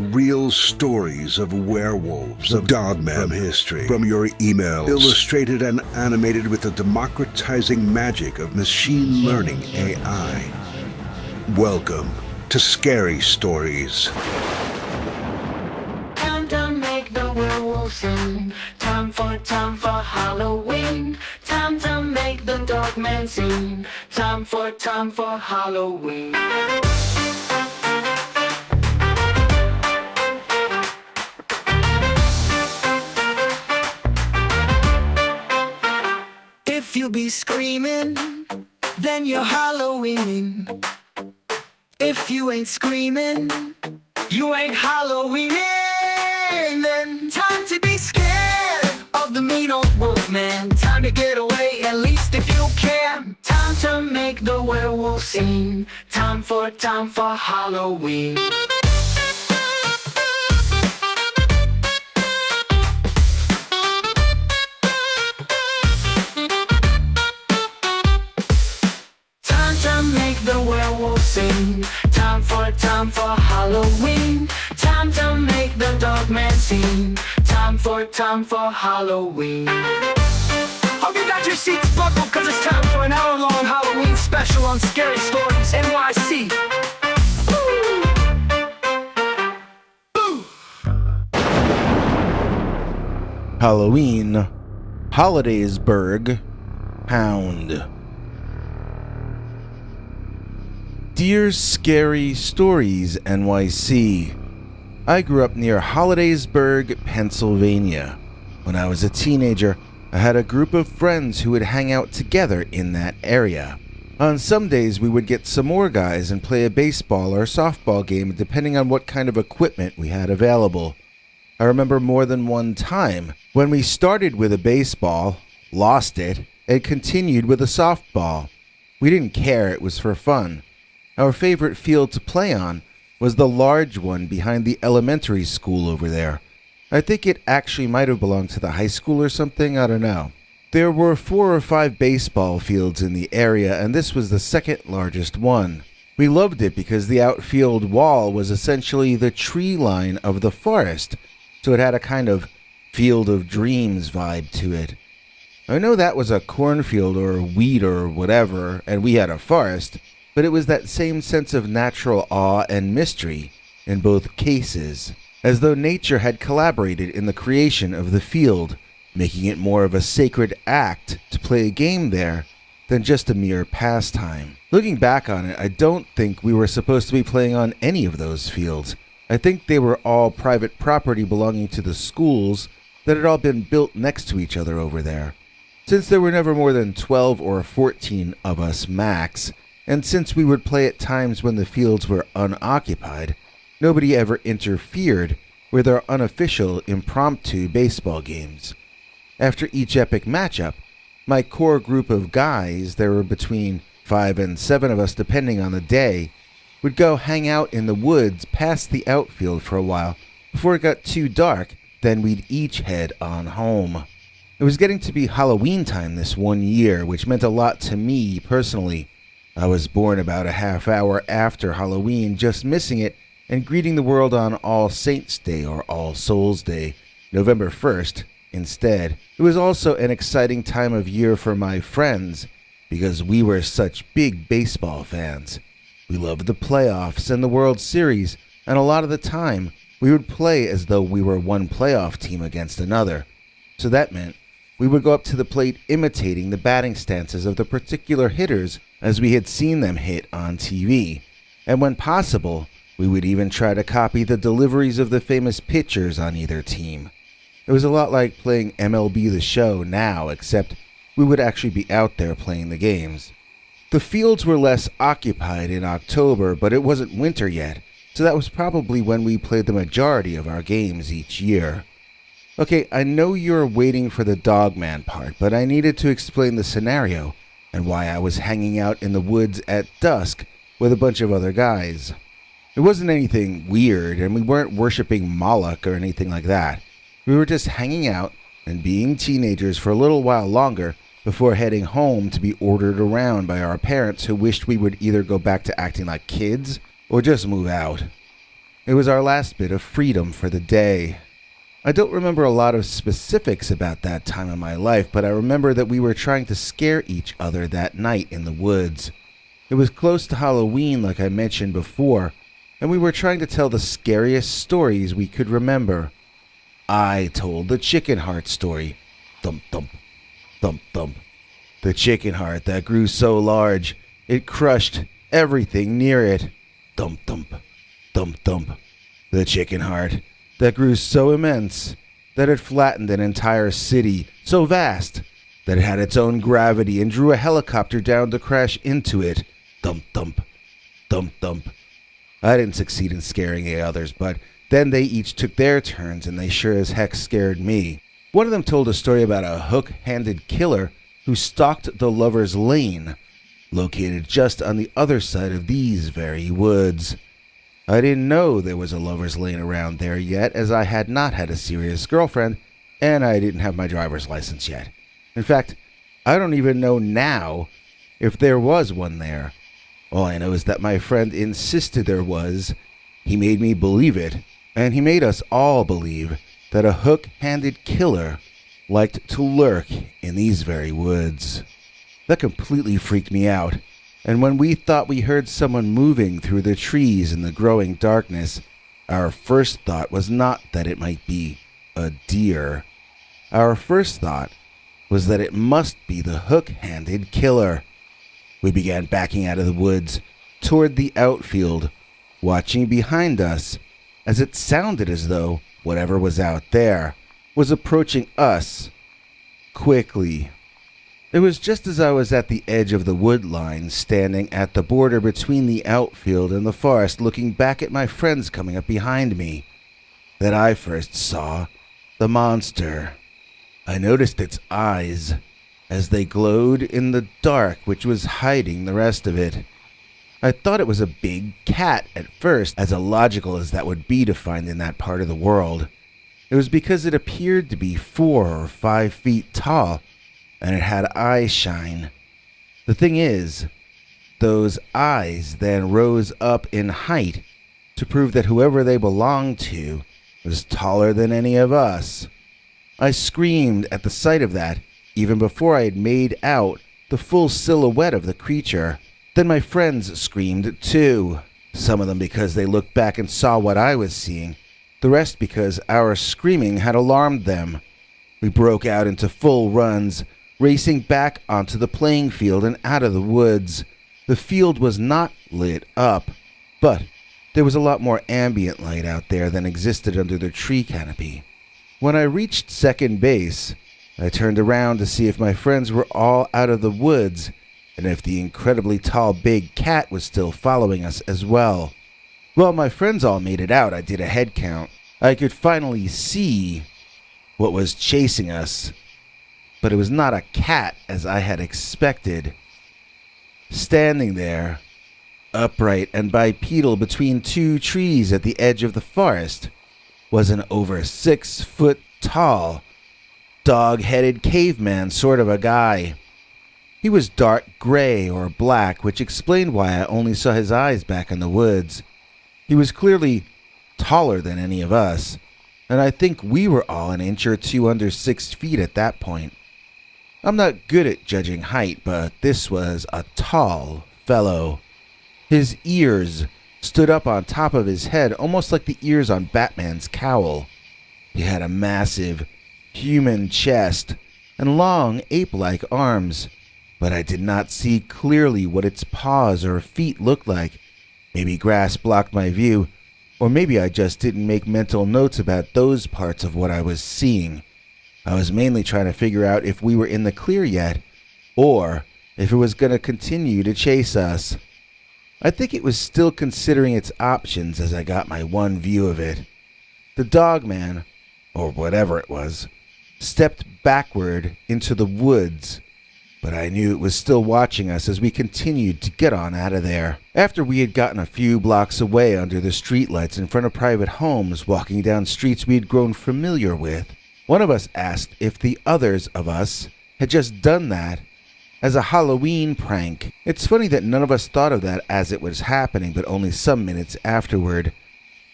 Real stories of werewolves, of Dogman from history, from your emails, illustrated and animated with the democratizing magic of machine learning AI. Welcome to Scary Stories. Time to make the werewolf sing. Time for Halloween. Time to make the Dogman sing. Time for Halloween. If you be screaming, then you're Halloweening. If you ain't screaming, you ain't Halloweening. Then time to be scared of the mean old wolfman. Time to get away, at least if you can. Time to make the werewolf sing. Time for Halloween. The werewolf sing. Time for Halloween. Time to make the Dogman sing. Time for Halloween. Hope you got your seats buckled, cause it's time for an hour-long Halloween special on Scary Stories NYC. Halloween, Hollidaysburg, Hound. Dear Scary Stories NYC, I grew up near Hollidaysburg, Pennsylvania. When I was a teenager, I had a group of friends who would hang out together in that area. On some days, we would get some more guys and play a baseball or softball game depending on what kind of equipment we had available. I remember more than one time when we started with a baseball, lost it, and continued with a softball. We didn't care, it was for fun. Our favorite field to play on was the large one behind the elementary school over there. I think it actually might have belonged to the high school or something, I don't know. There were 4 or 5 baseball fields in the area, and this was the second largest one. We loved it because the outfield wall was essentially the tree line of the forest, so it had a kind of Field of Dreams vibe to it. I know that was a cornfield or wheat or whatever, and we had a forest, but it was that same sense of natural awe and mystery in both cases, as though nature had collaborated in the creation of the field, making it more of a sacred act to play a game there than just a mere pastime. Looking back on it, I don't think we were supposed to be playing on any of those fields. I think they were all private property belonging to the schools that had all been built next to each other over there. Since there were never more than 12 or 14 of us max, and since we would play at times when the fields were unoccupied, nobody ever interfered with our unofficial impromptu baseball games. After each epic matchup, my core group of guys, there were between 5 and 7 of us depending on the day, would go hang out in the woods past the outfield for a while before it got too dark, then we'd each head on home. It was getting to be Halloween time this one year, which meant a lot to me personally. I was born about a half hour after Halloween, just missing it and greeting the world on All Saints' Day or All Souls' Day, November 1st, instead. It was also an exciting time of year for my friends because we were such big baseball fans. We loved the playoffs and the World Series, and a lot of the time we would play as though we were one playoff team against another. So that meant we would go up to the plate imitating the batting stances of the particular hitters as we had seen them hit on TV, and when possible, we would even try to copy the deliveries of the famous pitchers on either team. It was a lot like playing MLB The Show now, except we would actually be out there playing the games. The fields were less occupied in October, but it wasn't winter yet, so that was probably when we played the majority of our games each year. Okay, I know you're waiting for the Dogman part, but I needed to explain the scenario and why I was hanging out in the woods at dusk with a bunch of other guys. It wasn't anything weird, and we weren't worshipping Moloch or anything like that. We were just hanging out and being teenagers for a little while longer before heading home to be ordered around by our parents who wished we would either go back to acting like kids or just move out. It was our last bit of freedom for the day. I don't remember a lot of specifics about that time in my life, but I remember that we were trying to scare each other that night in the woods. It was close to Halloween, like I mentioned before, and we were trying to tell the scariest stories we could remember. I told the chicken heart story. Thump, thump, thump, thump. The chicken heart that grew so large, it crushed everything near it. Thump, thump, thump, thump. The chicken heart that grew so immense that it flattened an entire city, so vast that it had its own gravity and drew a helicopter down to crash into it. Thump, thump, thump, thump. I didn't succeed in scaring the others, but then they each took their turns and they sure as heck scared me. One of them told a story about a hook-handed killer who stalked the Lover's Lane, located just on the other side of these very woods. I didn't know there was a Lover's Lane around there yet, as I had not had a serious girlfriend, and I didn't have my driver's license yet. In fact, I don't even know now if there was one there. All I know is that my friend insisted there was. He made me believe it, and he made us all believe that a hook-handed killer liked to lurk in these very woods. That completely freaked me out. And when we thought we heard someone moving through the trees in the growing darkness, our first thought was not that it might be a deer. Our first thought was that it must be the hook-handed killer. We began backing out of the woods toward the outfield, watching behind us, as it sounded as though whatever was out there was approaching us quickly. It was just as I was at the edge of the wood line, standing at the border between the outfield and the forest, looking back at my friends coming up behind me, that I first saw the monster. I noticed its eyes as they glowed in the dark, which was hiding the rest of it. I thought it was a big cat at first, as illogical as that would be to find in that part of the world. It was because it appeared to be 4 or 5 feet tall, and it had eye shine. The thing is, those eyes then rose up in height to prove that whoever they belonged to was taller than any of us. I screamed at the sight of that, even before I had made out the full silhouette of the creature. Then my friends screamed too, some of them because they looked back and saw what I was seeing, the rest because our screaming had alarmed them. We broke out into full runs, racing back onto the playing field and out of the woods. The field was not lit up, but there was a lot more ambient light out there than existed under the tree canopy. When I reached second base, I turned around to see if my friends were all out of the woods and if the incredibly tall big cat was still following us as well. Well, my friends all made it out. I did a head count. I could finally see what was chasing us, but it was not a cat as I had expected. Standing there, upright and bipedal between 2 trees at the edge of the forest, was an over 6 foot tall, dog-headed caveman sort of a guy. He was dark gray or black, which explained why I only saw his eyes back in the woods. He was clearly taller than any of us, and I think we were all an inch or 2 under 6 feet at that point. I'm not good at judging height, but this was a tall fellow. His ears stood up on top of his head, almost like the ears on Batman's cowl. He had a massive, human chest and long, ape-like arms, but I did not see clearly what its paws or feet looked like. Maybe grass blocked my view, or maybe I just didn't make mental notes about those parts of what I was seeing. I was mainly trying to figure out if we were in the clear yet, or if it was going to continue to chase us. I think it was still considering its options as I got my one view of it. The Dogman, or whatever it was, stepped backward into the woods, but I knew it was still watching us as we continued to get on out of there. After we had gotten a few blocks away under the streetlights in front of private homes, walking down streets we had grown familiar with, one of us asked if the others of us had just done that as a Halloween prank. It's funny that none of us thought of that as it was happening, but only some minutes afterward,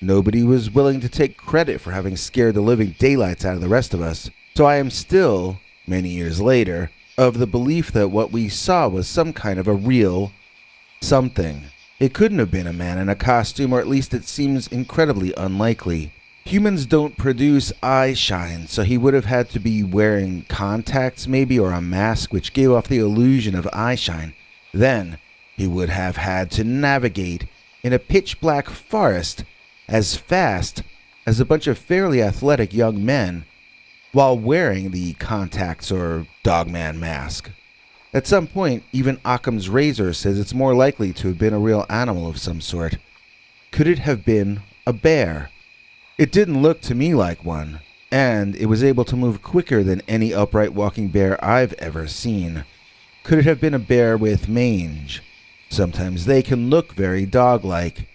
nobody was willing to take credit for having scared the living daylights out of the rest of us. So I am still, many years later, of the belief that what we saw was some kind of a real something. It couldn't have been a man in a costume, or at least it seems incredibly unlikely. Humans don't produce eye shine, so he would have had to be wearing contacts maybe, or a mask which gave off the illusion of eye shine. Then he would have had to navigate in a pitch black forest as fast as a bunch of fairly athletic young men while wearing the contacts or Dogman mask. At some point, even Occam's razor says it's more likely to have been a real animal of some sort. Could it have been a bear? It didn't look to me like one, and it was able to move quicker than any upright walking bear I've ever seen. Could it have been a bear with mange? Sometimes they can look very dog-like.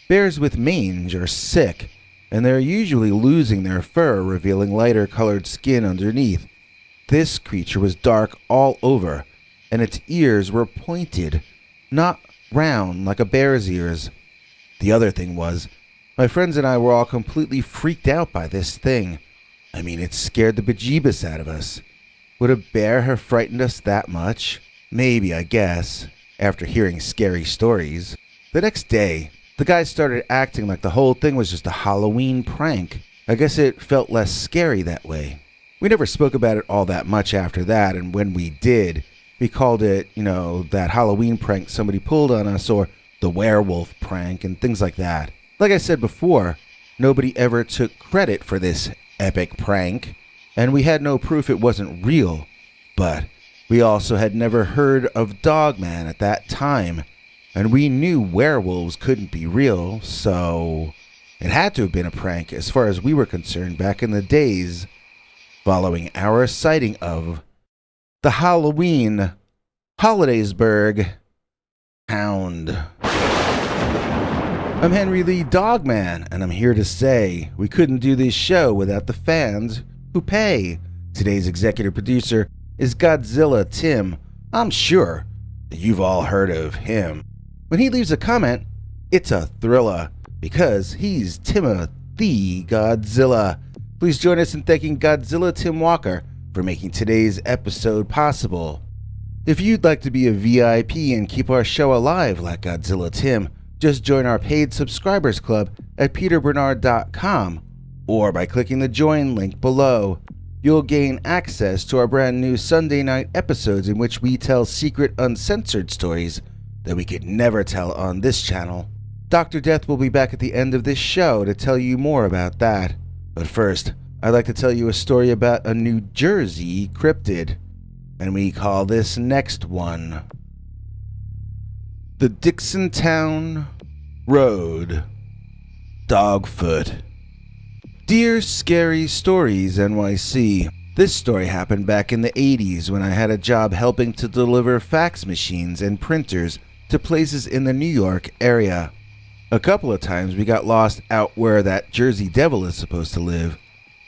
Bears with mange are sick, and they're usually losing their fur, revealing lighter colored skin underneath. This creature was dark all over, and its ears were pointed, not round like a bear's ears. The other thing was, my friends and I were all completely freaked out by this thing. I mean, it scared the bejeebus out of us. Would a bear have frightened us that much? Maybe, I guess, after hearing scary stories. The next day, the guys started acting like the whole thing was just a Halloween prank. I guess it felt less scary that way. We never spoke about it all that much after that, and when we did, we called it, that Halloween prank somebody pulled on us, or the werewolf prank, and things like that. Like I said before, nobody ever took credit for this epic prank, and we had no proof it wasn't real, but we also had never heard of Dogman at that time, and we knew werewolves couldn't be real, so it had to have been a prank as far as we were concerned back in the days following our sighting of the Halloween Hollidaysburg hound. I'm Henry Lee Dogman, and I'm here to say we couldn't do this show without the fans who pay. Today's executive producer is Godzilla Tim. I'm sure that you've all heard of him. When he leaves a comment, it's a thriller, because he's Timothy Godzilla. Please join us in thanking Godzilla Tim Walker for making today's episode possible. If you'd like to be a VIP and keep our show alive like Godzilla Tim, just join our paid subscribers club at peterbernard.com or by clicking the join link below. You'll gain access to our brand new Sunday night episodes in which we tell secret uncensored stories that we could never tell on this channel. Dr. Death will be back at the end of this show to tell you more about that. But first, I'd like to tell you a story about a New Jersey cryptid, and we call this next one the Dixontown Road Dogfoot. Dear Scary Stories NYC, this story happened back in the 80s when I had a job helping to deliver fax machines and printers to places in the New York area. A couple of times we got lost out where that Jersey Devil is supposed to live.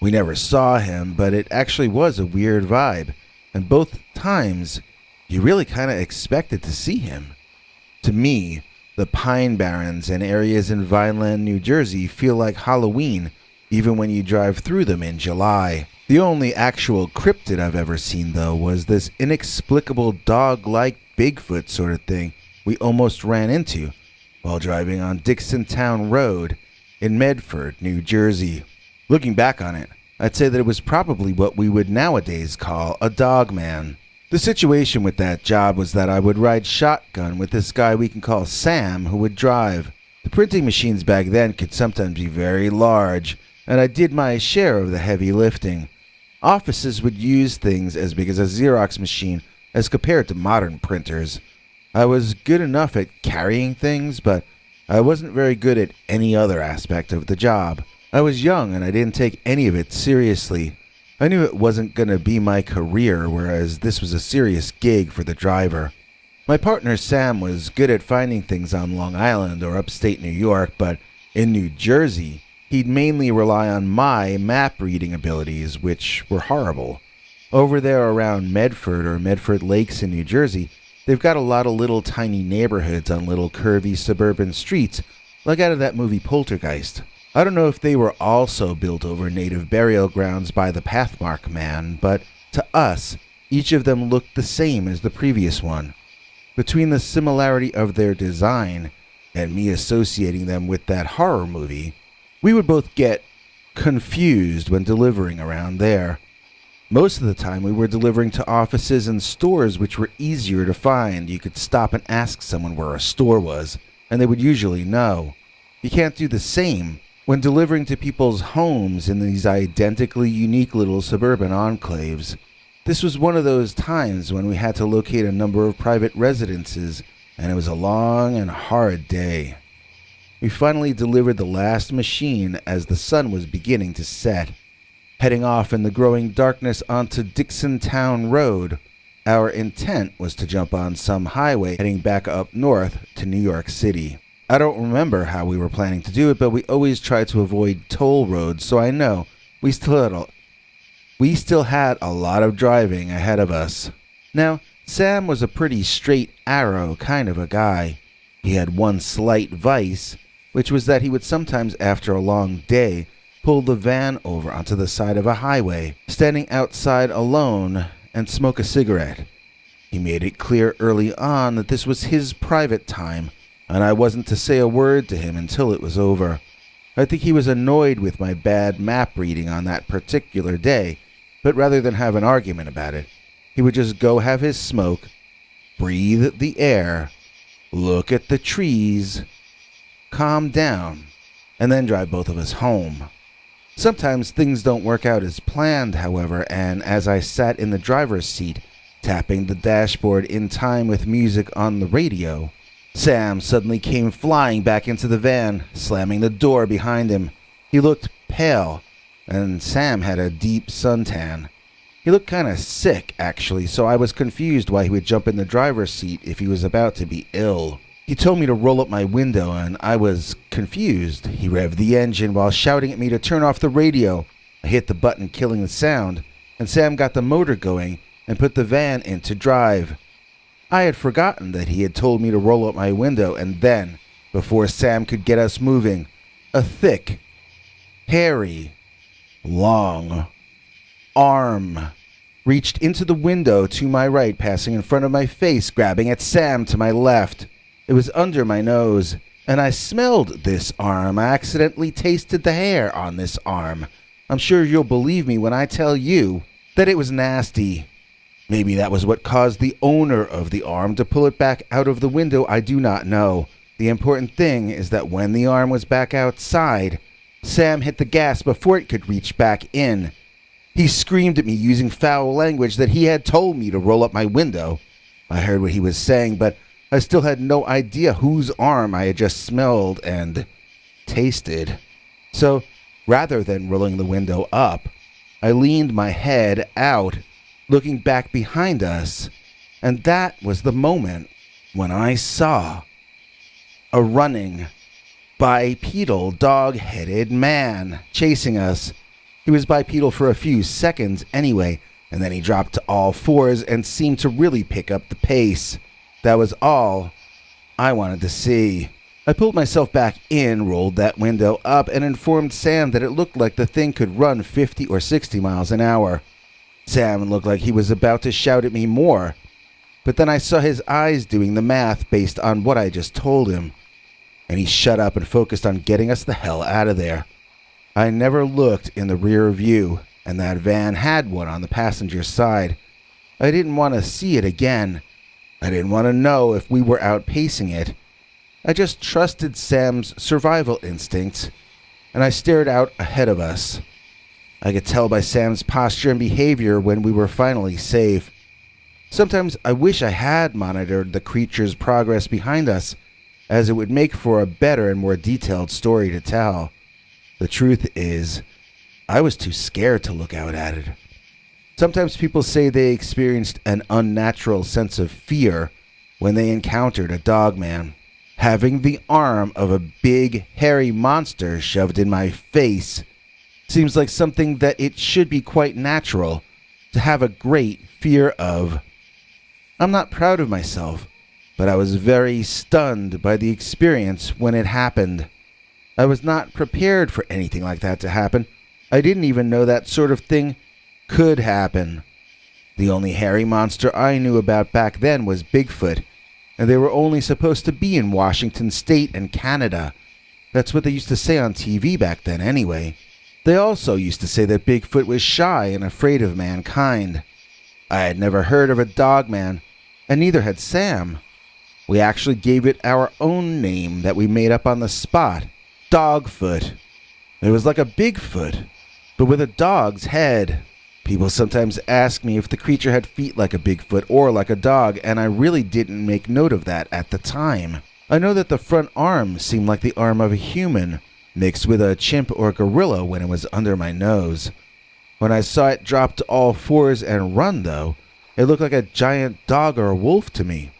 We never saw him, but it actually was a weird vibe, and both times you really kind of expected to see him. To me, the Pine Barrens and areas in Vineland, New Jersey feel like Halloween, even when you drive through them in July. The only actual cryptid I've ever seen, though, was this inexplicable dog-like Bigfoot sort of thing we almost ran into while driving on Dixontown Road in Medford, New Jersey. Looking back on it, I'd say that it was probably what we would nowadays call a dogman. The situation with that job was that I would ride shotgun with this guy we can call Sam who would drive. The printing machines back then could sometimes be very large, and I did my share of the heavy lifting. Offices would use things as big as a Xerox machine as compared to modern printers. I was good enough at carrying things, but I wasn't very good at any other aspect of the job. I was young and I didn't take any of it seriously. I knew it wasn't going to be my career, whereas this was a serious gig for the driver. My partner Sam was good at finding things on Long Island or upstate New York, but in New Jersey, he'd mainly rely on my map reading abilities, which were horrible. Over there around Medford or Medford Lakes in New Jersey, they've got a lot of little tiny neighborhoods on little curvy suburban streets, like out of that movie Poltergeist. I don't know if they were also built over native burial grounds by the Pathmark Man, but to us, each of them looked the same as the previous one. Between the similarity of their design and me associating them with that horror movie, we would both get confused when delivering around there. Most of the time we were delivering to offices and stores which were easier to find. You could stop and ask someone where a store was, and they would usually know. You can't do the same when delivering to people's homes in these identically unique little suburban enclaves. This was one of those times when we had to locate a number of private residences, and it was a long and hard day. We finally delivered the last machine as the sun was beginning to set. Heading off in the growing darkness onto Dixontown Road, our intent was to jump on some highway heading back up north to New York City. I don't remember how we were planning to do it, but we always tried to avoid toll roads, so I know we still had a lot of driving ahead of us. Now, Sam was a pretty straight arrow kind of a guy. He had one slight vice, which was that he would sometimes, after a long day, pull the van over onto the side of a highway, standing outside alone, and smoke a cigarette. He made it clear early on that this was his private time, and I wasn't to say a word to him until it was over. I think he was annoyed with my bad map reading on that particular day, but rather than have an argument about it, he would just go have his smoke, breathe the air, look at the trees, calm down, and then drive both of us home. Sometimes things don't work out as planned, however, and as I sat in the driver's seat, tapping the dashboard in time with music on the radio, Sam suddenly came flying back into the van, slamming the door behind him. He looked pale, and Sam had a deep suntan. He looked kind of sick, actually, so I was confused why he would jump in the driver's seat if he was about to be ill. He told me to roll up my window, and I was confused. He revved the engine while shouting at me to turn off the radio. I hit the button, killing the sound, and Sam got the motor going and put the van into drive. I had forgotten that he had told me to roll up my window, and then, before Sam could get us moving, a thick, hairy, long arm reached into the window to my right, passing in front of my face, grabbing at Sam to my left. It was under my nose, and I smelled this arm. I accidentally tasted the hair on this arm. I'm sure you'll believe me when I tell you that it was nasty. Maybe that was what caused the owner of the arm to pull it back out of the window. I do not know. The important thing is that when the arm was back outside, Sam hit the gas before it could reach back in. He screamed at me using foul language that he had told me to roll up my window. I heard what he was saying, but I still had no idea whose arm I had just smelled and tasted. So, rather than rolling the window up, I leaned my head out, looking back behind us, and that was the moment when I saw a running, bipedal, dog-headed man chasing us. He was bipedal for a few seconds anyway, and then he dropped to all fours and seemed to really pick up the pace. That was all I wanted to see. I pulled myself back in, rolled that window up, and informed Sam that it looked like the thing could run 50 or 60 miles an hour. Sam looked like he was about to shout at me more, but then I saw his eyes doing the math based on what I just told him, and he shut up and focused on getting us the hell out of there. I never looked in the rear view, and that van had one on the passenger side. I didn't want to see it again. I didn't want to know if we were outpacing it. I just trusted Sam's survival instincts, and I stared out ahead of us. I could tell by Sam's posture and behavior when we were finally safe. Sometimes I wish I had monitored the creature's progress behind us, as it would make for a better and more detailed story to tell. The truth is, I was too scared to look out at it. Sometimes people say they experienced an unnatural sense of fear when they encountered a dogman. Having the arm of a big, hairy monster shoved in my face seems like something that it should be quite natural to have a great fear of. I'm not proud of myself, but I was very stunned by the experience when it happened. I was not prepared for anything like that to happen. I didn't even know that sort of thing could happen. The only hairy monster I knew about back then was Bigfoot, and they were only supposed to be in Washington State and Canada. That's what they used to say on TV back then anyway. They also used to say that Bigfoot was shy and afraid of mankind. I had never heard of a Dogman, and neither had Sam. We actually gave it our own name that we made up on the spot, Dogfoot. It was like a Bigfoot, but with a dog's head. People sometimes ask me if the creature had feet like a Bigfoot or like a dog, and I really didn't make note of that at the time. I know that the front arm seemed like the arm of a human, mixed with a chimp or gorilla when it was under my nose. When I saw it drop to all fours and run, though, it looked like a giant dog or a wolf to me.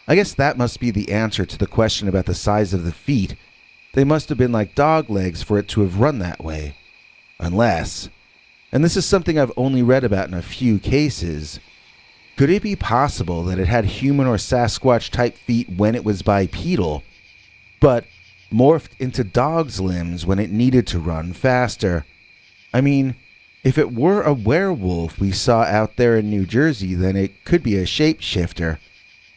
I guess that must be the answer to the question about the size of the feet. They must have been like dog legs for it to have run that way. Unless, and this is something I've only read about in a few cases, could it be possible that it had human or Sasquatch type feet when it was bipedal, but morphed into dog's limbs when it needed to run faster? I mean, if it were a werewolf we saw out there in New Jersey, then it could be a shapeshifter.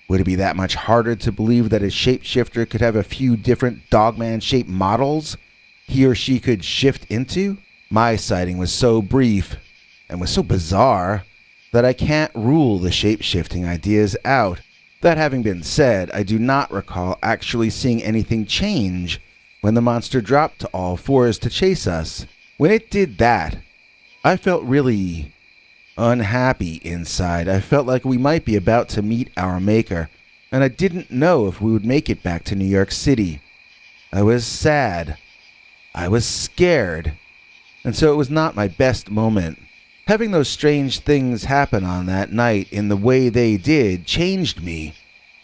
Would it be that much harder to believe that a shapeshifter could have a few different Dogman-shaped models he or she could shift into? My sighting was so brief and was so bizarre that I can't rule the shape-shifting ideas out. That having been said, I do not recall actually seeing anything change when the monster dropped to all fours to chase us. When it did that, I felt really unhappy inside. I felt like we might be about to meet our maker, and I didn't know if we would make it back to New York City. I was sad. I was scared. And so it was not my best moment. Having those strange things happen on that night in the way they did changed me.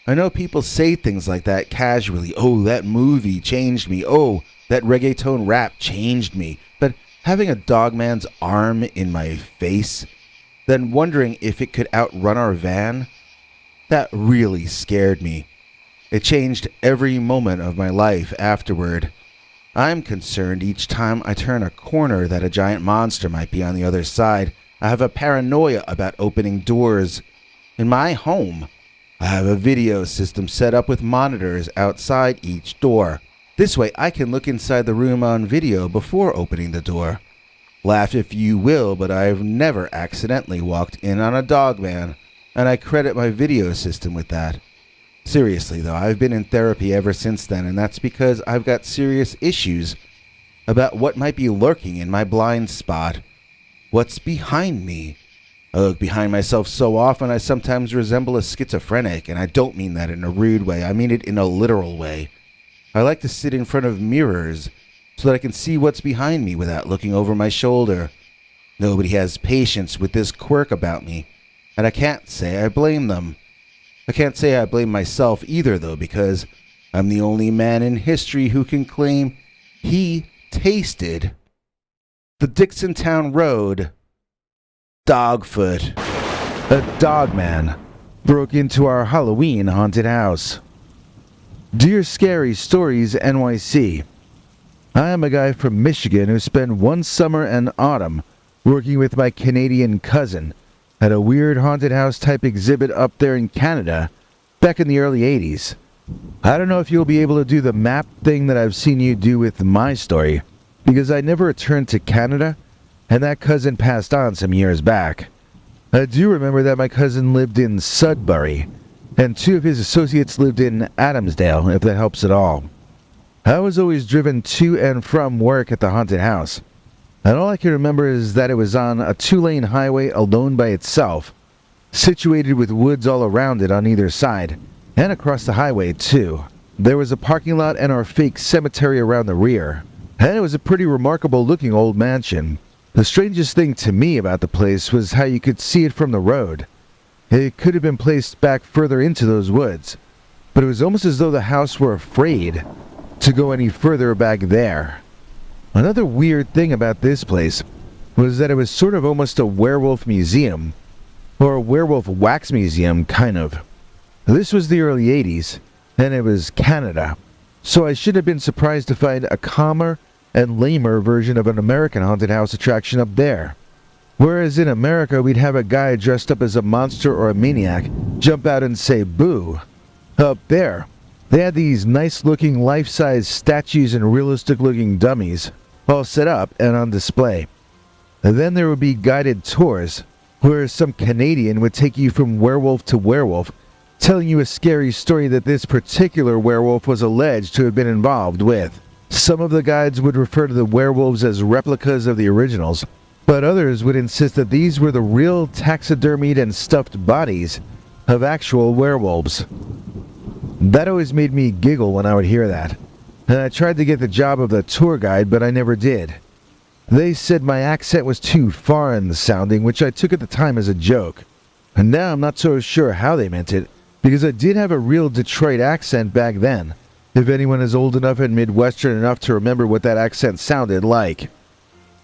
I know people say things like that casually. Oh, that movie changed me. Oh, that reggaeton rap changed me. But having a Dogman's arm in my face, then wondering if it could outrun our van, that really scared me. It changed every moment of my life afterward. I'm concerned each time I turn a corner that a giant monster might be on the other side. I have a paranoia about opening doors. In my home, I have a video system set up with monitors outside each door. This way I can look inside the room on video before opening the door. Laugh if you will, but I've never accidentally walked in on a Dogman, and I credit my video system with that. Seriously though, I've been in therapy ever since then, and that's because I've got serious issues about what might be lurking in my blind spot. What's behind me? I look behind myself so often I sometimes resemble a schizophrenic, and I don't mean that in a rude way, I mean it in a literal way. I like to sit in front of mirrors so that I can see what's behind me without looking over my shoulder. Nobody has patience with this quirk about me, and I can't say I blame them. I can't say I blame myself either, though, because I'm the only man in history who can claim he tasted the Dixontown Road Dogfoot. A Dogman broke into our Halloween haunted house. Dear Scary Stories NYC, I am a guy from Michigan who spent one summer and autumn working with my Canadian cousin at a weird haunted house type exhibit up there in Canada back in the early 80s. I don't know if you'll be able to do the map thing that I've seen you do with my story, because I never returned to Canada, and that cousin passed on some years back. I do remember that my cousin lived in Sudbury, and two of his associates lived in Adamsdale, if that helps at all. I was always driven to and from work at the haunted house, and all I can remember is that it was on a 2-lane highway alone by itself, situated with woods all around it on either side, and across the highway too. There was a parking lot and our fake cemetery around the rear, and it was a pretty remarkable looking old mansion. The strangest thing to me about the place was how you could see it from the road. It could have been placed back further into those woods, but it was almost as though the house were afraid to go any further back there. Another weird thing about this place was that it was sort of almost a werewolf museum, or a werewolf wax museum, kind of. This was the early 80s, and it was Canada, so I should have been surprised to find a calmer and lamer version of an American haunted house attraction up there. Whereas in America, we'd have a guy dressed up as a monster or a maniac jump out and say boo. Up there, they had these nice-looking life-size statues and realistic-looking dummies all set up and on display. And then there would be guided tours, where some Canadian would take you from werewolf to werewolf, telling you a scary story that this particular werewolf was alleged to have been involved with. Some of the guides would refer to the werewolves as replicas of the originals, but others would insist that these were the real taxidermied and stuffed bodies of actual werewolves. That always made me giggle when I would hear that, and I tried to get the job of the tour guide, but I never did. They said my accent was too foreign sounding, which I took at the time as a joke. And now I'm not so sure how they meant it, because I did have a real Detroit accent back then, if anyone is old enough and Midwestern enough to remember what that accent sounded like.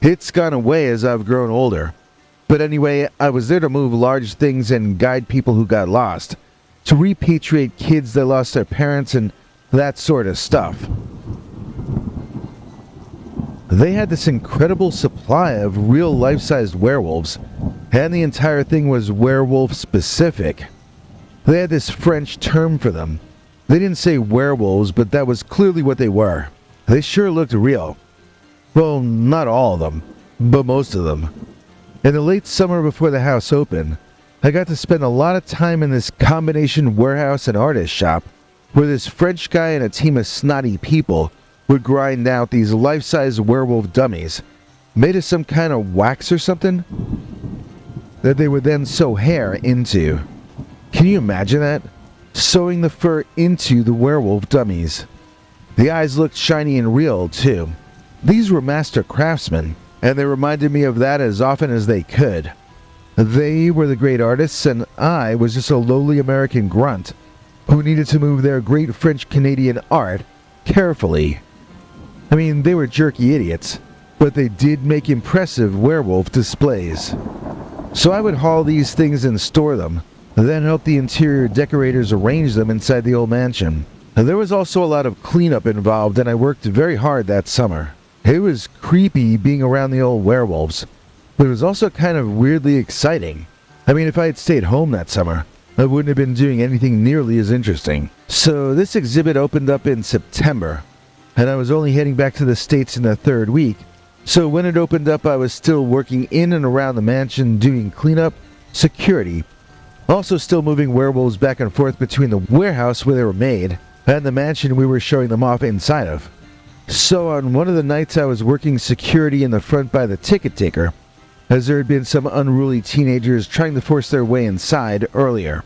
It's gone away as I've grown older. But anyway, I was there to move large things and guide people who got lost, to repatriate kids that lost their parents and that sort of stuff. They had this incredible supply of real life-sized werewolves, and the entire thing was werewolf-specific. They had this French term for them. They didn't say werewolves, but that was clearly what they were. They sure looked real. Well, not all of them, but most of them. In the late summer before the house opened, I got to spend a lot of time in this combination warehouse and artist shop, where this French guy and a team of snotty people would grind out these life-size werewolf dummies, made of some kind of wax or something, that they would then sew hair into. Can you imagine that? Sewing the fur into the werewolf dummies. The eyes looked shiny and real, too. These were master craftsmen, and they reminded me of that as often as they could. They were the great artists, and I was just a lowly American grunt who needed to move their great French-Canadian art carefully. I mean, they were jerky idiots, but they did make impressive werewolf displays. So I would haul these things and store them, then help the interior decorators arrange them inside the old mansion. There was also a lot of cleanup involved, and I worked very hard that summer. It was creepy being around the old werewolves, but it was also kind of weirdly exciting. I mean, if I had stayed home that summer, I wouldn't have been doing anything nearly as interesting. So this exhibit opened up in September, and I was only heading back to the States in the third week. So when it opened up, I was still working in and around the mansion doing cleanup, security, also still moving werewolves back and forth between the warehouse where they were made and the mansion we were showing them off inside of. So on one of the nights I was working security in the front by the ticket taker, as there had been some unruly teenagers trying to force their way inside earlier.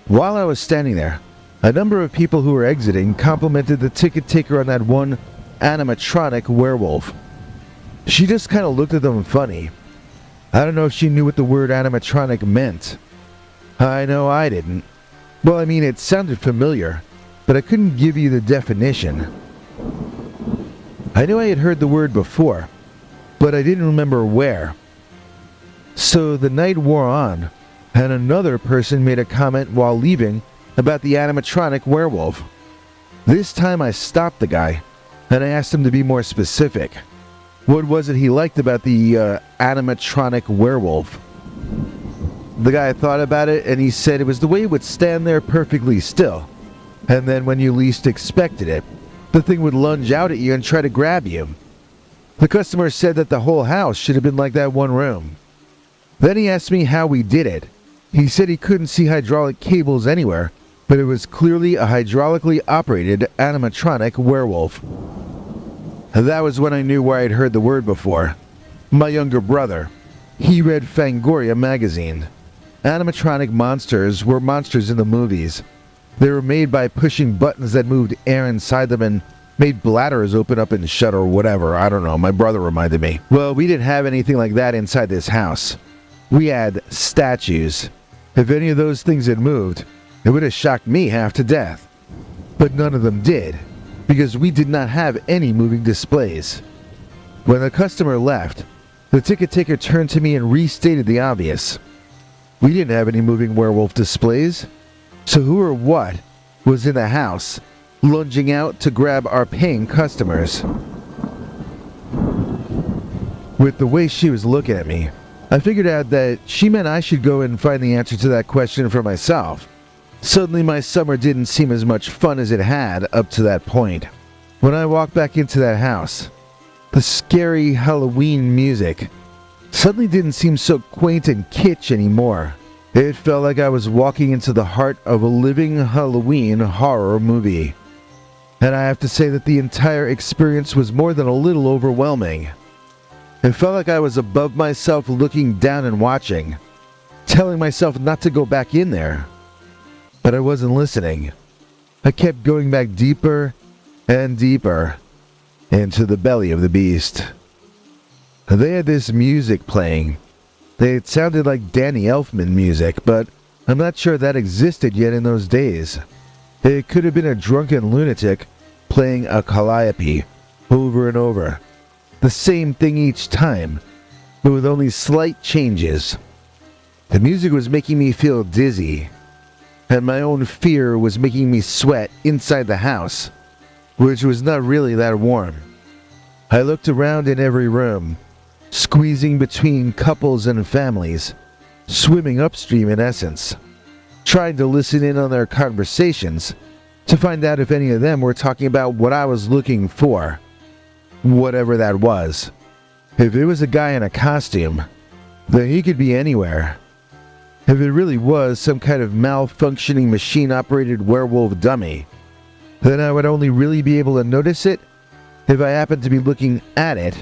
While I was standing there, a number of people who were exiting complimented the ticket taker on that one animatronic werewolf. She just kind of looked at them funny. I don't know if she knew what the word animatronic meant. I know I didn't. Well, I mean, it sounded familiar, but I couldn't give you the definition. I knew I had heard the word before, but I didn't remember where. So the night wore on, and another person made a comment while leaving about the animatronic werewolf. This time I stopped the guy, and I asked him to be more specific. What was it he liked about the animatronic werewolf? The guy thought about it, and he said it was the way it would stand there perfectly still, and then when you least expected it, the thing would lunge out at you and try to grab you. The customer said that the whole house should have been like that one room. Then he asked me how we did it. He said he couldn't see hydraulic cables anywhere, but it was clearly a hydraulically operated animatronic werewolf. That was when I knew where I'd heard the word before. My younger brother. He read Fangoria magazine. Animatronic monsters were monsters in the movies. They were made by pushing buttons that moved air inside them and made bladders open up and shut or whatever. I don't know. My brother reminded me. Well, we didn't have anything like that inside this house. We had statues. If any of those things had moved, it would have shocked me half to death. But none of them did, because we did not have any moving displays. When the customer left, the ticket taker turned to me and restated the obvious. We didn't have any moving werewolf displays. So who or what was in the house lunging out to grab our paying customers. With the way she was looking at me, I figured out that she meant I should go and find the answer to that question for myself. Suddenly my summer didn't seem as much fun as it had up to that point. When I walked back into that house, the scary Halloween music suddenly didn't seem so quaint and kitsch anymore. It felt like I was walking into the heart of a living Halloween horror movie. And I have to say that the entire experience was more than a little overwhelming. It felt like I was above myself, looking down and watching, telling myself not to go back in there. But I wasn't listening. I kept going back deeper and deeper into the belly of the beast. They had this music playing. It sounded like Danny Elfman music, but I'm not sure that existed yet in those days. It could have been a drunken lunatic playing a calliope over and over. The same thing each time, but with only slight changes. The music was making me feel dizzy, and my own fear was making me sweat inside the house, which was not really that warm. I looked around in every room, squeezing between couples and families, swimming upstream in essence, trying to listen in on their conversations to find out if any of them were talking about what I was looking for. Whatever that was. If it was a guy in a costume, then he could be anywhere. If it really was some kind of malfunctioning machine-operated werewolf dummy, then I would only really be able to notice it if I happened to be looking at it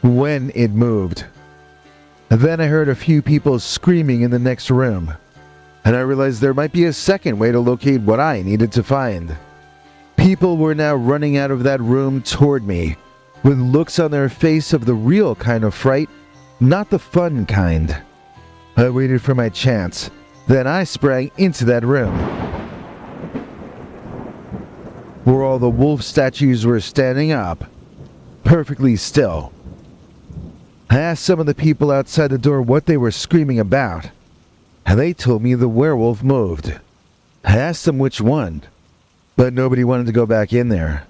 when it moved. Then I heard a few people screaming in the next room, and I realized there might be a second way to locate what I needed to find. People were now running out of that room toward me, with looks on their face of the real kind of fright, not the fun kind. I waited for my chance. Then I sprang into that room, where all the wolf statues were standing up, perfectly still. I asked some of the people outside the door what they were screaming about, and they told me the werewolf moved. I asked them which one, but nobody wanted to go back in there.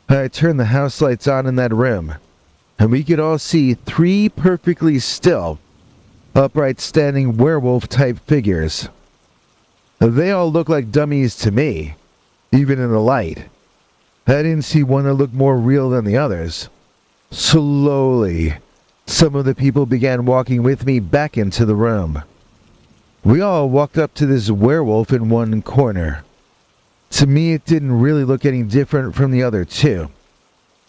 I turned the house lights on in that room, and we could all see 3 perfectly still, upright standing werewolf-type figures. They all looked like dummies to me, even in the light. I didn't see one that looked more real than the others. Slowly, some of the people began walking with me back into the room. We all walked up to this werewolf in one corner. To me, it didn't really look any different from the other 2.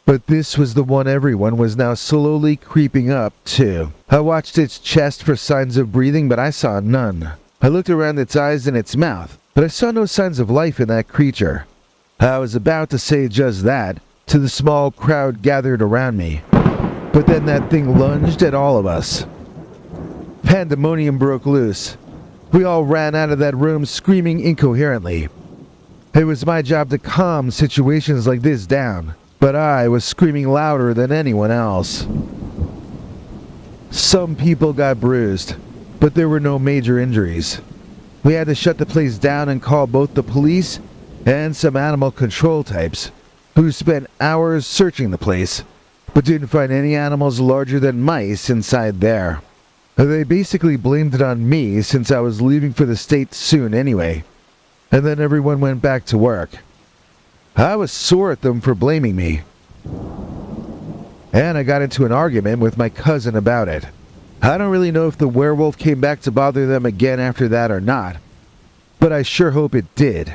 But this was the one everyone was now slowly creeping up to. I watched its chest for signs of breathing, but I saw none. I looked around its eyes and its mouth, but I saw no signs of life in that creature. I was about to say just that to the small crowd gathered around me, but then that thing lunged at all of us. Pandemonium broke loose. We all ran out of that room screaming incoherently. It was my job to calm situations like this down, but I was screaming louder than anyone else. Some people got bruised, but there were no major injuries. We had to shut the place down and call both the police and some animal control types, who spent hours searching the place, but didn't find any animals larger than mice inside there. They basically blamed it on me since I was leaving for the States soon anyway. And then everyone went back to work. I was sore at them for blaming me. And I got into an argument with my cousin about it. I don't really know if the werewolf came back to bother them again after that or not, but I sure hope it did.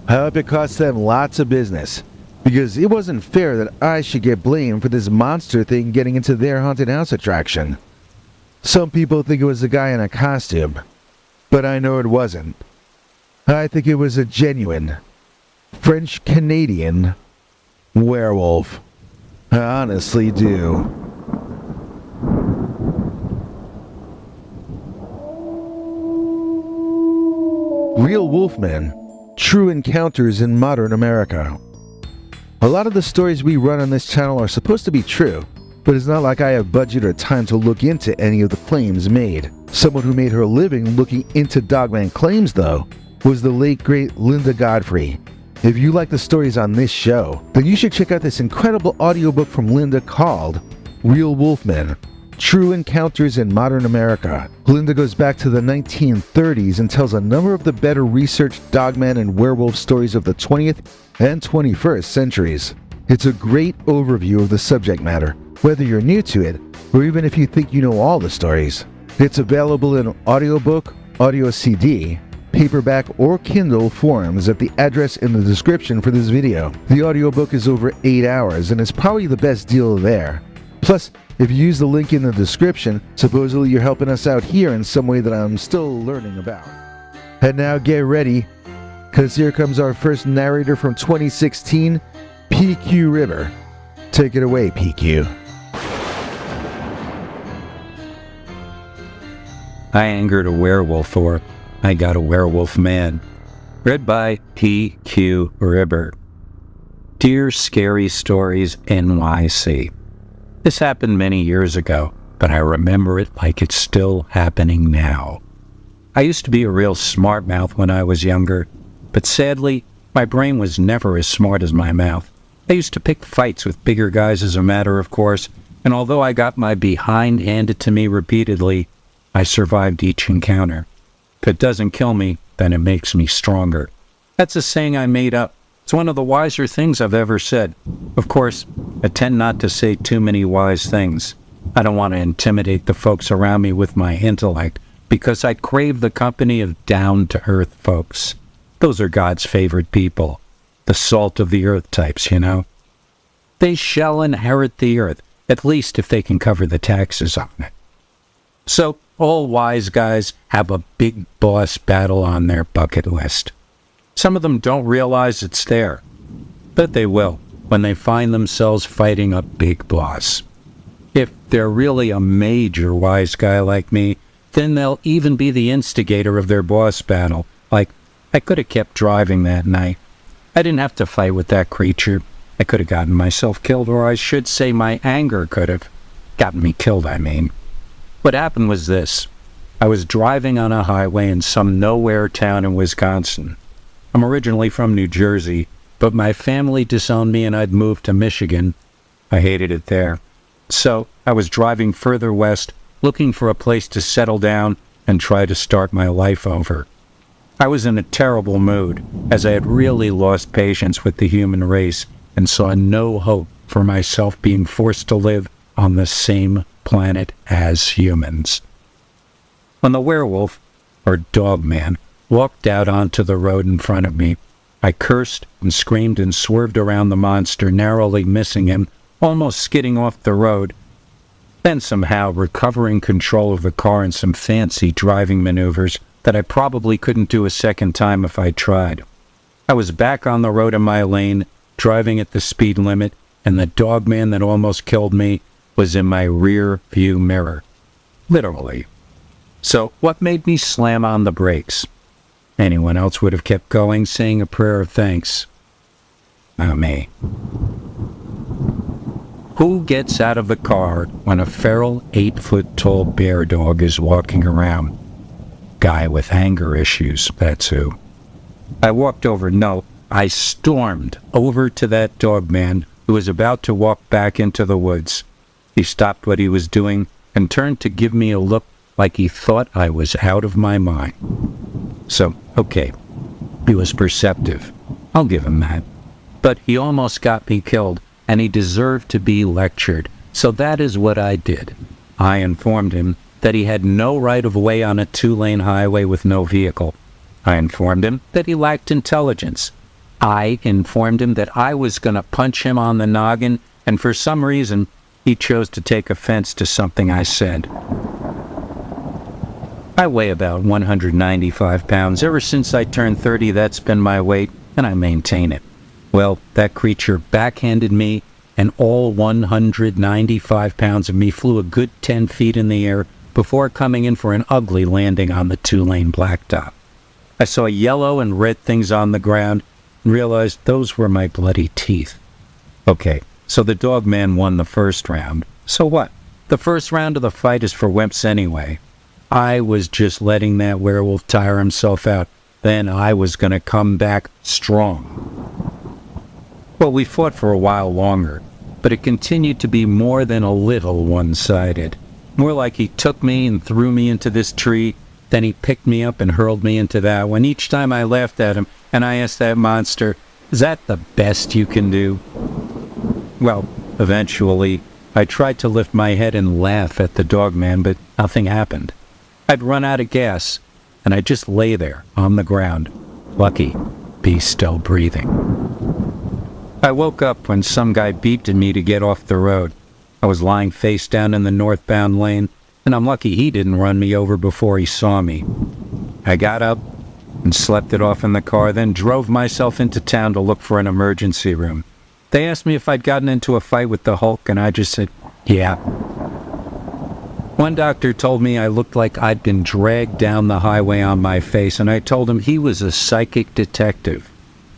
I hope it cost them lots of business, because it wasn't fair that I should get blamed for this monster thing getting into their haunted house attraction. Some people think it was a guy in a costume, but I know it wasn't. I think it was a genuine French-Canadian werewolf. I honestly do. Real Wolfmen, true encounters in modern America. A lot of the stories we run on this channel are supposed to be true, but it's not like I have budget or time to look into any of the claims made. Someone who made her living looking into Dogman claims, though, was the late great Linda Godfrey. If you like the stories on this show, then you should check out this incredible audiobook from Linda called Real Wolfmen: True Encounters in Modern America. Linda goes back to the 1930s and tells a number of the better researched Dogman and werewolf stories of the 20th and 21st centuries. It's a great overview of the subject matter, whether you're new to it or even if you think you know all the stories. It's available in audiobook, audio CD, paperback, or Kindle forms at the address in the description for this video. The audiobook is over 8 hours and it's probably the best deal there. Plus, if you use the link in the description, supposedly you're helping us out here in some way that I'm still learning about. And now get ready, because here comes our first narrator from 2016, PQ River. Take it away, PQ. I angered a werewolf, or I got a werewolf man. Read by PQ River. Dear Scary Stories NYC. This happened many years ago, but I remember it like it's still happening now. I used to be a real smart mouth when I was younger, but sadly, my brain was never as smart as my mouth. I used to pick fights with bigger guys as a matter of course, and although I got my behind handed to me repeatedly, I survived each encounter. If it doesn't kill me, then it makes me stronger. That's a saying I made up. It's one of the wiser things I've ever said. Of course, I tend not to say too many wise things. I don't want to intimidate the folks around me with my intellect, because I crave the company of down-to-earth folks. Those are God's favorite people. The salt of the earth types, you know. They shall inherit the earth, at least if they can cover the taxes on it. So, all wise guys have a big boss battle on their bucket list. Some of them don't realize it's there, but they will when they find themselves fighting a big boss. If they're really a major wise guy like me, then they'll even be the instigator of their boss battle. Like, I could have kept driving that night. I didn't have to fight with that creature. I could have gotten myself killed, or I should say my anger could have gotten me killed, I mean. What happened was this. I was driving on a highway in some nowhere town in Wisconsin. I'm originally from New Jersey, but my family disowned me and I'd moved to Michigan. I hated it there. So I was driving further west, looking for a place to settle down and try to start my life over. I was in a terrible mood, as I had really lost patience with the human race and saw no hope for myself being forced to live on the same planet as humans. When the werewolf, or Dogman, walked out onto the road in front of me, I cursed and screamed and swerved around the monster, narrowly missing him, almost skidding off the road, then somehow recovering control of the car in some fancy driving maneuvers that I probably couldn't do a second time if I tried. I was back on the road in my lane, driving at the speed limit, and the Dogman that almost killed me was in my rear view mirror. Literally. So what made me slam on the brakes? Anyone else would have kept going, saying a prayer of thanks. Not me. Who gets out of the car when a feral 8-foot-tall bear dog is walking around? Guy with anger issues, that's who. I walked over, no, I stormed over to that Dogman who was about to walk back into the woods. He stopped what he was doing and turned to give me a look like he thought I was out of my mind. So, okay, he was perceptive. I'll give him that. But he almost got me killed, and he deserved to be lectured. So that is what I did. I informed him that he had no right-of-way on a 2-lane highway with no vehicle. I informed him that he lacked intelligence. I informed him that I was going to punch him on the noggin, and for some reason, he chose to take offense to something I said. I weigh about 195 pounds. Ever since I turned 30, that's been my weight, and I maintain it. Well, that creature backhanded me, and all 195 pounds of me flew a good 10 feet in the air before coming in for an ugly landing on the 2-lane blacktop. I saw yellow and red things on the ground and realized those were my bloody teeth. Okay, so the Dogman won the first round. So what? The first round of the fight is for wimps anyway. I was just letting that werewolf tire himself out. Then I was going to come back strong. Well, we fought for a while longer, but it continued to be more than a little one-sided. More like he took me and threw me into this tree, then he picked me up and hurled me into that one. Each time I laughed at him, and I asked that monster, "Is that the best you can do?" Well, eventually, I tried to lift my head and laugh at the Dogman, but nothing happened. I'd run out of gas, and I just lay there on the ground, lucky, be still breathing. I woke up when some guy beeped at me to get off the road. I was lying face down in the northbound lane, and I'm lucky he didn't run me over before he saw me. I got up and slept it off in the car, then drove myself into town to look for an emergency room. They asked me if I'd gotten into a fight with the Hulk, and I just said, yeah. One doctor told me I looked like I'd been dragged down the highway on my face, and I told him he was a psychic detective.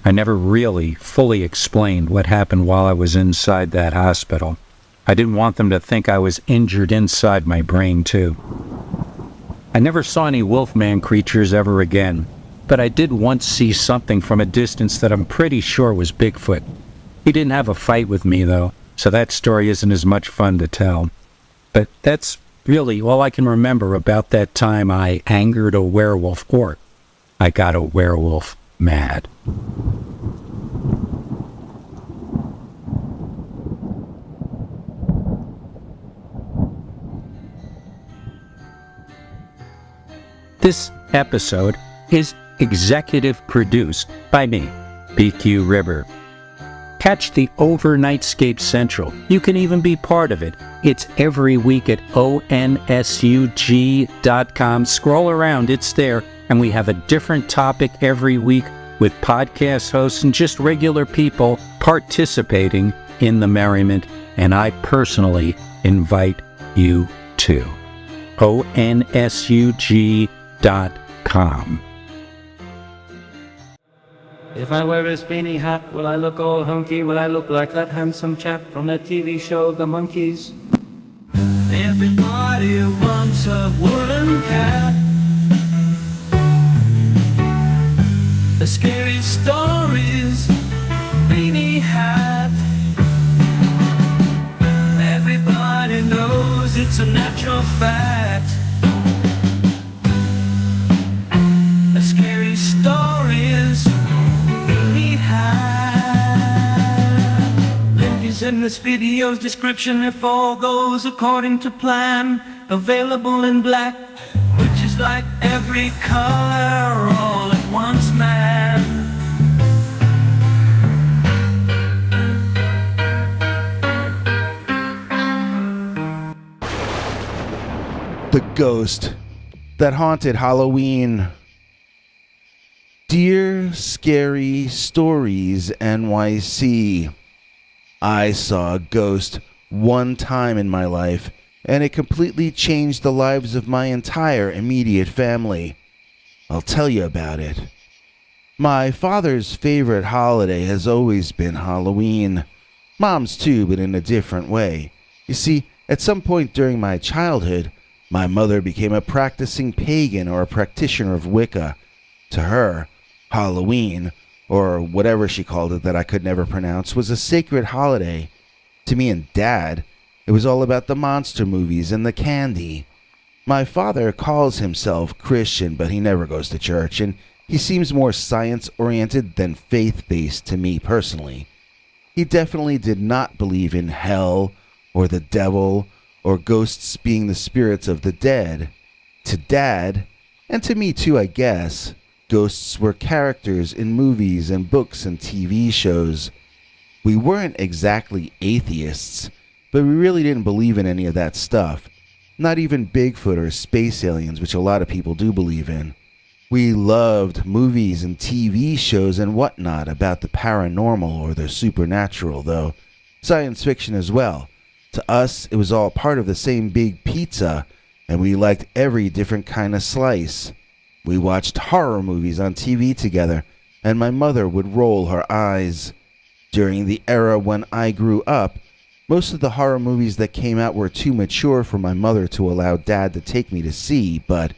I never really fully explained what happened while I was inside that hospital. I didn't want them to think I was injured inside my brain, too. I never saw any Wolfman creatures ever again, but I did once see something from a distance that I'm pretty sure was Bigfoot. He didn't have a fight with me, though, so that story isn't as much fun to tell. But that's really all I can remember about that time I angered a werewolf, or I got a werewolf mad. This episode is executive produced by me, PQ Ribber. Catch the Overnightscape Central. You can even be part of it. It's every week at onsug.com. Scroll around, it's there, and we have a different topic every week with podcast hosts and just regular people participating in the merriment, and I personally invite you to onsug.com. If I wear a spinny hat, will I look all hunky? Will I look like that handsome chap from that TV show, The Monkees? Everybody wants a woolen cat. The scary stories, beanie hat. Everybody knows it's a natural fact. The scary stories, beanie hat. Link is in this video's description if all goes according to plan. Available in black, which is like every color all at once, man. The ghost that haunted Halloween. Dear Scary Stories NYC. I saw a ghost one time in my life, and it completely changed the lives of my entire immediate family. I'll tell you about it. My father's favorite holiday has always been Halloween. Mom's too, but in a different way. You see, at some point during my childhood, my mother became a practicing pagan or a practitioner of Wicca. To her, Halloween, or whatever she called it that I could never pronounce, was a sacred holiday. To me and Dad, it was all about the monster movies and the candy. My father calls himself Christian, but he never goes to church, and he seems more science-oriented than faith-based to me personally. He definitely did not believe in hell, or the devil, or ghosts being the spirits of the dead. To Dad, and to me too, I guess, ghosts were characters in movies and books and TV shows. We weren't exactly atheists, but we really didn't believe in any of that stuff. Not even Bigfoot or space aliens, which a lot of people do believe in. We loved movies and TV shows and whatnot about the paranormal or the supernatural, though. Science fiction as well. To us, it was all part of the same big pizza, and we liked every different kind of slice. We watched horror movies on TV together, and my mother would roll her eyes. During the era when I grew up, most of the horror movies that came out were too mature for my mother to allow Dad to take me to see, but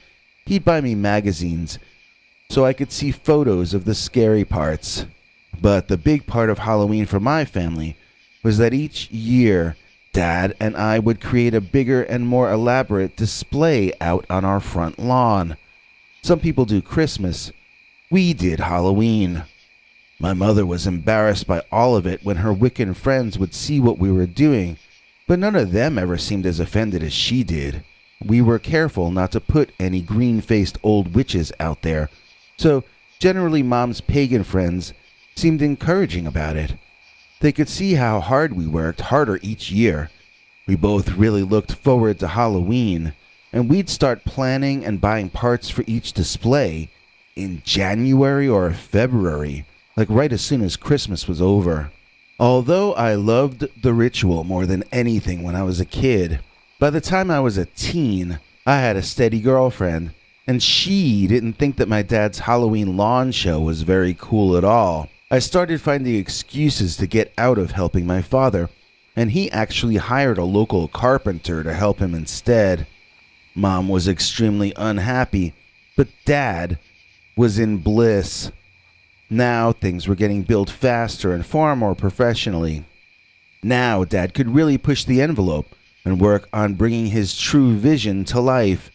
he'd buy me magazines so I could see photos of the scary parts. But the big part of Halloween for my family was that each year, Dad and I would create a bigger and more elaborate display out on our front lawn. Some people do Christmas. We did Halloween. My mother was embarrassed by all of it when her Wiccan friends would see what we were doing, but none of them ever seemed as offended as she did. We were careful not to put any green-faced old witches out there, so generally Mom's pagan friends seemed encouraging about it. They could see how hard we worked, harder each year. We both really looked forward to Halloween, and we'd start planning and buying parts for each display in January or February, like right as soon as Christmas was over. Although I loved the ritual more than anything when I was a kid, by the time I was a teen, I had a steady girlfriend, and she didn't think that my dad's Halloween lawn show was very cool at all. I started finding excuses to get out of helping my father, and he actually hired a local carpenter to help him instead. Mom was extremely unhappy, but Dad was in bliss. Now things were getting built faster and far more professionally. Now Dad could really push the envelope and work on bringing his true vision to life.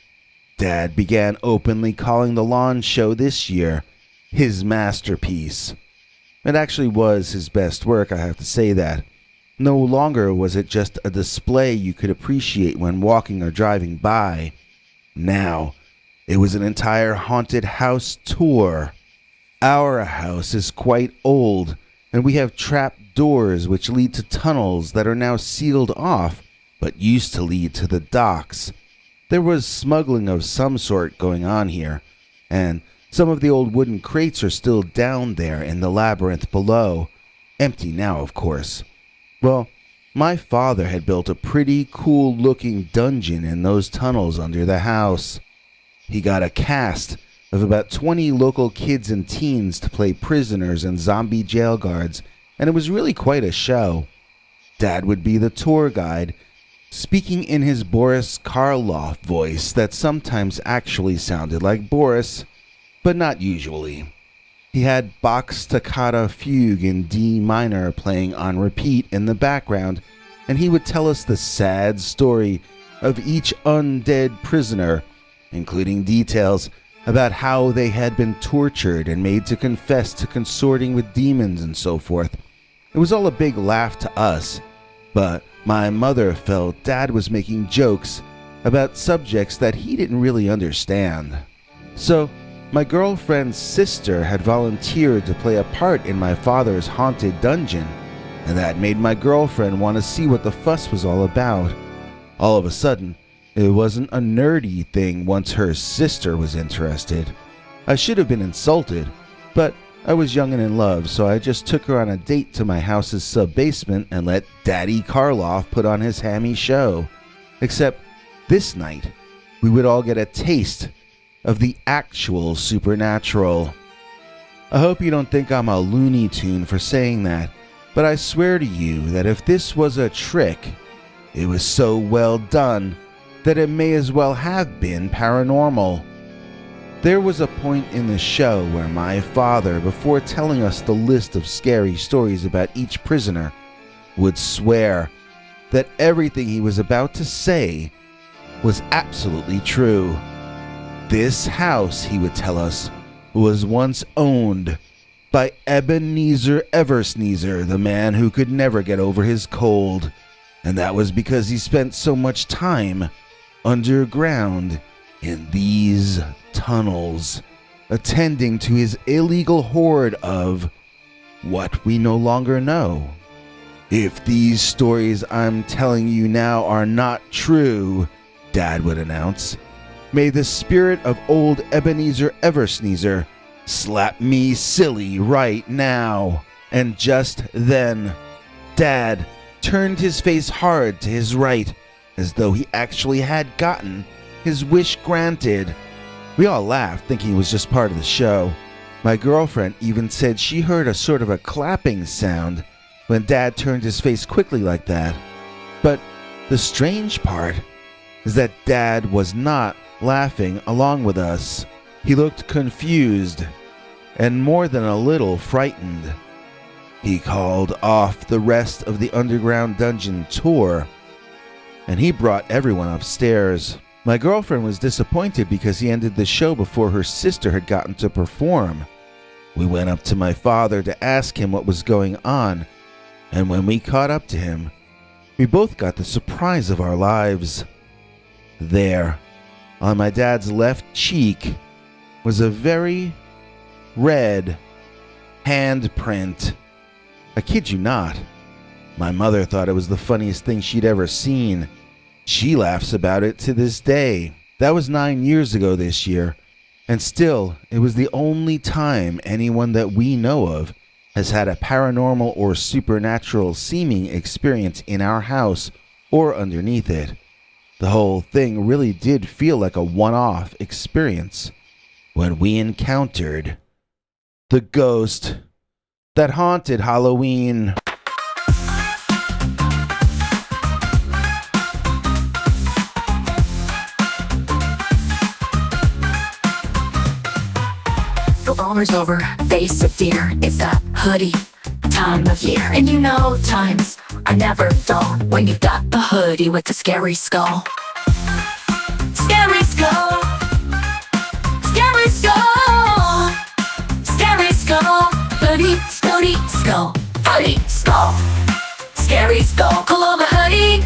Dad began openly calling the lawn show this year his masterpiece. It actually was his best work, I have to say that. No longer was it just a display you could appreciate when walking or driving by. Now, it was an entire haunted house tour. Our house is quite old, and we have trap doors which lead to tunnels that are now sealed off, but used to lead to the docks. There was smuggling of some sort going on here, and some of the old wooden crates are still down there in the labyrinth below. Empty now, of course. Well, my father had built a pretty cool-looking dungeon in those tunnels under the house. He got a cast of about 20 local kids and teens to play prisoners and zombie jail guards, and it was really quite a show. Dad would be the tour guide, speaking in his Boris Karloff voice that sometimes actually sounded like Boris, but not usually. He had Bach's Toccata Fugue in D minor playing on repeat in the background, and he would tell us the sad story of each undead prisoner, including details about how they had been tortured and made to confess to consorting with demons and so forth. It was all a big laugh to us, but my mother felt Dad was making jokes about subjects that he didn't really understand. So, my girlfriend's sister had volunteered to play a part in my father's haunted dungeon, and that made my girlfriend want to see what the fuss was all about. All of a sudden, it wasn't a nerdy thing once her sister was interested. I should have been insulted, but I was young and in love, so I just took her on a date to my house's sub-basement and let Daddy Karloff put on his hammy show. Except this night, we would all get a taste of the actual supernatural. I hope you don't think I'm a Looney Tune for saying that, but I swear to you that if this was a trick, it was so well done that it may as well have been paranormal. There was a point in the show where my father, before telling us the list of scary stories about each prisoner, would swear that everything he was about to say was absolutely true. This house, he would tell us, was once owned by Ebenezer Eversneezer, the man who could never get over his cold, and that was because he spent so much time underground in these tunnels, attending to his illegal hoard of what we no longer know. If these stories I'm telling you now are not true, Dad would announce, may the spirit of old Ebenezer Eversneezer slap me silly right now. And just then, Dad turned his face hard to his right, as though he actually had gotten his wish granted. We all laughed, thinking it was just part of the show. My girlfriend even said she heard a sort of a clapping sound when Dad turned his face quickly like that. But the strange part is that Dad was not laughing along with us. He looked confused and more than a little frightened. He called off the rest of the underground dungeon tour, and he brought everyone upstairs. My girlfriend was disappointed because he ended the show before her sister had gotten to perform. We went up to my father to ask him what was going on, and when we caught up to him, we both got the surprise of our lives. There, on my dad's left cheek, was a very red handprint. I kid you not. My mother thought it was the funniest thing she'd ever seen. She laughs about it to this day. That was 9 years ago this year, and still, it was the only time anyone that we know of has had a paranormal or supernatural seeming experience in our house or underneath it. The whole thing really did feel like a one-off experience when we encountered the ghost that haunted Halloween. The warmer's over, face of deer. It's that hoodie time of year. And you know times are never dull when you've got the hoodie with the scary skull. Scary skull. Scary skull. Scary skull. Hoodie, scody, skull. Hoodie, skull. Scary skull. Pull over hoodie.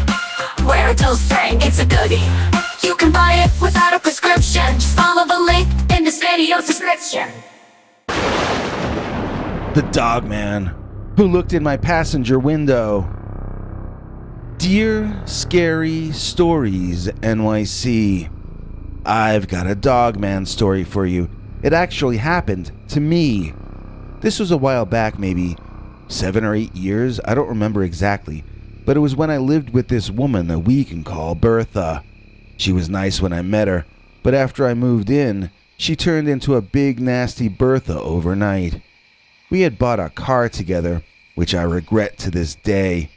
Wear a toe string, it's a goodie. You can buy it without a prescription. Just follow the link in this video's description. The Dogman, who looked in my passenger window. Dear Scary Stories NYC, I've got a Dogman story for you. It actually happened to me. This was a while back, maybe 7 or 8 years, I don't remember exactly, but it was when I lived with this woman that we can call Bertha. She was nice when I met her, but after I moved in, she turned into a big nasty Bertha overnight. We had bought a car together, which I regret to this day.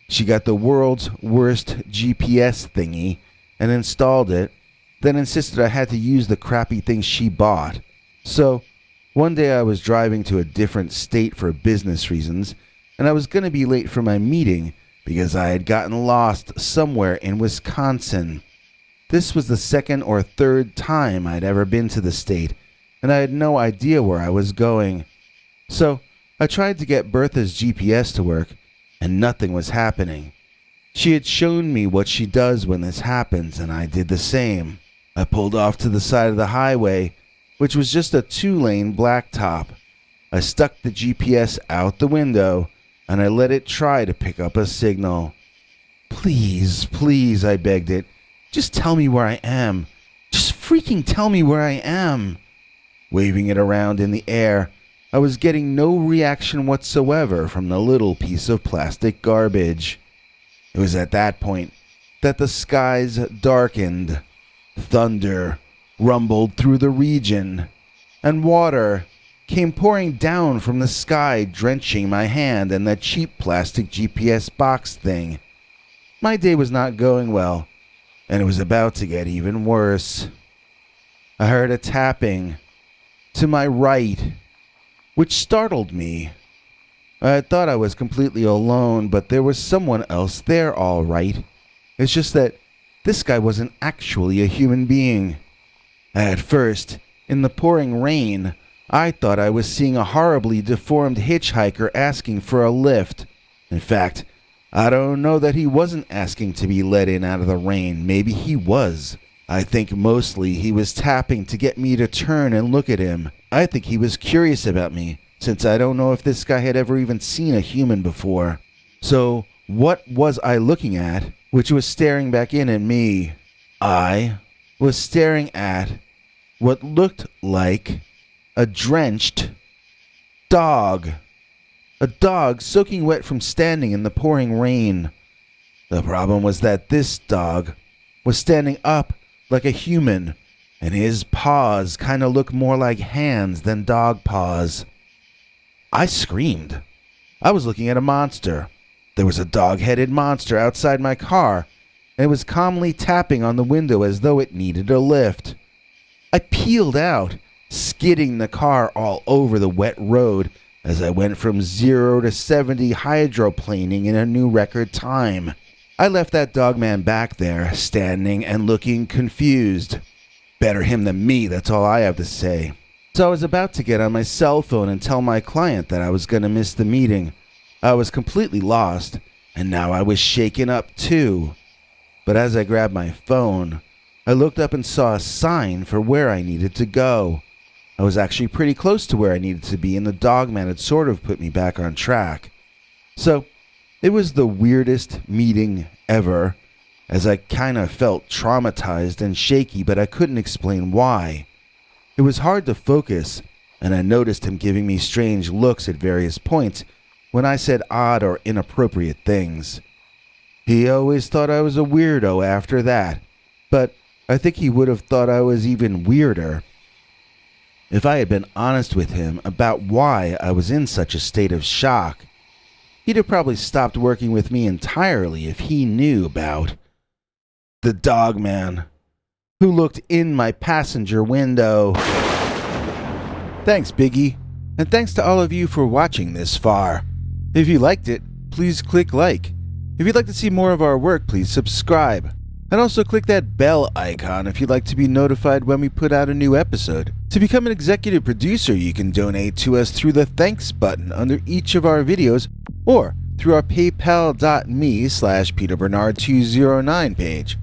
She got the world's worst GPS thingy and installed it, then insisted I had to use the crappy thing she bought. So, one day I was driving to a different state for business reasons, and I was going to be late for my meeting because I had gotten lost somewhere in Wisconsin. This was the second or third time I'd ever been to the state, and I had no idea where I was going. So, I tried to get Bertha's GPS to work, and nothing was happening. She had shown me what she does when this happens, and I did the same. I pulled off to the side of the highway, which was just a 2-lane blacktop. I stuck the GPS out the window, and I let it try to pick up a signal. Please, please, I begged it. Just tell me where I am. Just freaking tell me where I am. Waving it around in the air, I was getting no reaction whatsoever from the little piece of plastic garbage. It was at that point that the skies darkened. Thunder rumbled through the region, and water came pouring down from the sky, drenching my hand and that cheap plastic GPS box thing. My day was not going well, and it was about to get even worse. I heard a tapping to my right, which startled me. I had thought I was completely alone, but there was someone else there all right. It's just that this guy wasn't actually a human being. At first, in the pouring rain, I thought I was seeing a horribly deformed hitchhiker asking for a lift. In fact, I don't know that he wasn't asking to be let in out of the rain. Maybe he was. I think mostly he was tapping to get me to turn and look at him. I think he was curious about me, since I don't know if this guy had ever even seen a human before. So, what was I looking at, which was staring back in at me? I was staring at what looked like a drenched dog. A dog soaking wet from standing in the pouring rain. The problem was that this dog was standing up like a human, and his paws kind of looked more like hands than dog paws. I screamed. I was looking at a monster. There was a dog-headed monster outside my car, and it was calmly tapping on the window as though it needed a lift. I peeled out, skidding the car all over the wet road, as I went from 0 to 70 hydroplaning in a new record time. I left that dogman back there, standing and looking confused. Better him than me, that's all I have to say. So I was about to get on my cell phone and tell my client that I was going to miss the meeting. I was completely lost, and now I was shaken up too. But as I grabbed my phone, I looked up and saw a sign for where I needed to go. I was actually pretty close to where I needed to be, and the dogman had sort of put me back on track. So, it was the weirdest meeting ever, as I kind of felt traumatized and shaky, but I couldn't explain why. It was hard to focus, and I noticed him giving me strange looks at various points when I said odd or inappropriate things. He always thought I was a weirdo after that, but I think he would have thought I was even weirder if I had been honest with him about why I was in such a state of shock. He'd have probably stopped working with me entirely if he knew about the dogman who looked in my passenger window. Thanks, Biggie, and thanks to all of you for watching this far. If you liked it, please click like. If you'd like to see more of our work, please subscribe. And also click that bell icon if you'd like to be notified when we put out a new episode. To become an executive producer, you can donate to us through the thanks button under each of our videos or through our paypal.me/PeterBernard209 page.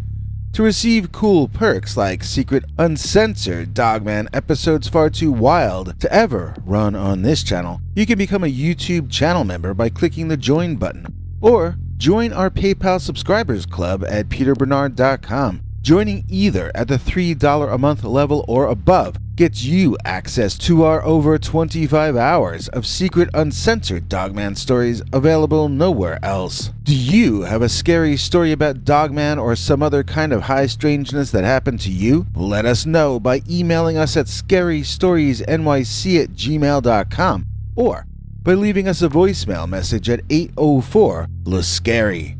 To receive cool perks like secret uncensored Dogman episodes far too wild to ever run on this channel, you can become a YouTube channel member by clicking the join button, or join our PayPal subscribers club at peterbernard.com. Joining either at the $3 a month level or above gets you access to our over 25 hours of secret uncensored Dogman stories available nowhere else. Do you have a scary story about Dogman or some other kind of high strangeness that happened to you? Let us know by emailing us at scarystoriesnyc@gmail.com or by leaving us a voicemail message at 804-LA-SCARY.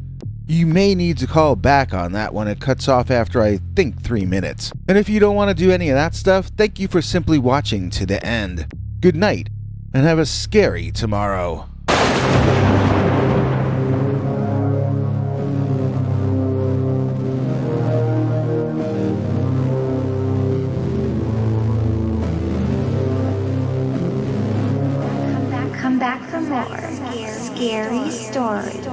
You may need to call back on that one. It cuts off after, I think, 3 minutes. And if you don't want to do any of that stuff, thank you for simply watching to the end. Good night, and have a scary tomorrow. Come back for more scary stories.